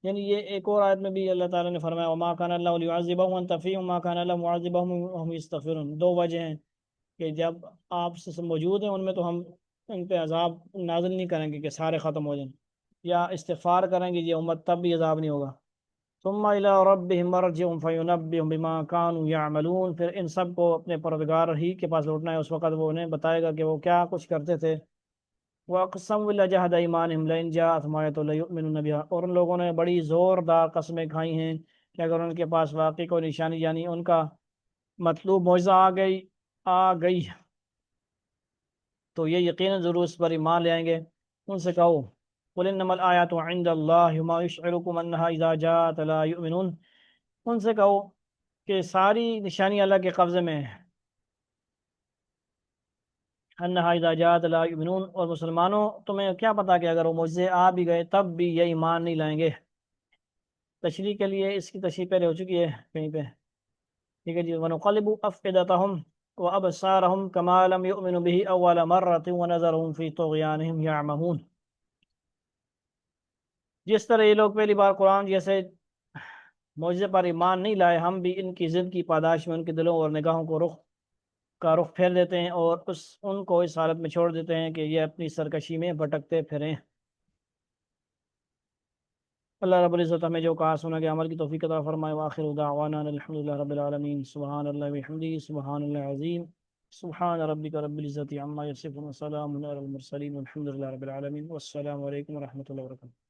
یعنی یہ ایک اور آیت میں بھی اللہ تعالیٰ نے فرمایا وما كان الله ليعذبهم وانت فيهم وما كان الله معذبهم وهم يستغفرون۔ دو وجہ ہیں کہ جب آپ سے موجود ہیں ان میں تو ہم ان پہ عذاب نازل نہیں کریں گے کہ سارے ختم ہو جائیں، یا استغفار کریں گے یہ امت تب بھی عذاب نہیں ہوگا۔ ثم الى ربهم مرجعهم فينبئهم بما كانوا يعملون، پھر ان سب کو اپنے پروردگار ہی کے پاس لوٹنا ہے، اس وقت وہ انہیں بتائے گا کہ وہ کیا کچھ کرتے تھے۔ وَأَقْسَمُوا بِاللَّهِ جَهْدَ أَيْمَانِهِمْ لَئِنْ جَاءَتْهُمْ آيَةٌ لَيُؤْمِنُنَّ بِهَا، اور ان لوگوں نے بڑی زوردار قسمیں کھائی ہیں کہ اگر ان کے پاس واقعی کوئی نشانی یعنی ان کا مطلوب معجزہ آ گئی تو یہ یقیناً ضرور اس پر ایمان لے آئیں گے۔ ان سے کہو قُلْ إِنَّمَا الْآيَاتُ عِندَ اللَّهِ وَمَا يُشْعِرُكُمْ أَنَّهَا إِذَا جَاءَتْ لَا يُؤْمِنُونَ۔ ان سے کہو کہ ساری نشانی اللہ کے قبضے میں ہے، انہا اذا جاءت لا یؤمنون، اور مسلمانوں تمہیں کیا پتا کہ اگر وہ معجزے آ بھی گئے تب بھی یہ ایمان نہیں لائیں گے۔ تشریح کے لیے اس کی تشریح پہلے ہو چکی ہے کہیں پہ، ٹھیک ہے جی۔ وَنُقَلِّبُ أَفْئِدَتَهُمْ وَأَبْصَارَهُمْ كَمَا لَمْ يُؤْمِنُوا بِهِ أَوَّلَ مَرَّةٍ وَنَذَرُهُمْ فِي طُغْيَانِهِمْ يَعْمَهُونَ۔ جس طرح یہ لوگ پہلی بار قرآن جیسے معجزے پر ایمان نہیں لائے، ہم بھی ان کی ضد کی پاداش میں ان کے دلوں اور نگاہوں کو رخ پھیر دیتے ہیں اور ان کو اس حالت میں چھوڑ دیتے ہیں کہ یہ اپنی سرکشی میں بھٹکتے پھریں۔ اللہ رب العزت ہمیں جو کہا سنا کہ عمل کی توفیق عطا فرمائے۔ وآخر دعوانا الحمدللہ رب العالمین۔ سبحان اللہ وبحمدہ، سبحان اللہ عظیم، سبحان ربک رب العزت عما یصفون، وسلام علی المرسلین، والحمدللہ رب العالمین، والسلام علیکم ورحمۃ اللہ وبرکاتہ۔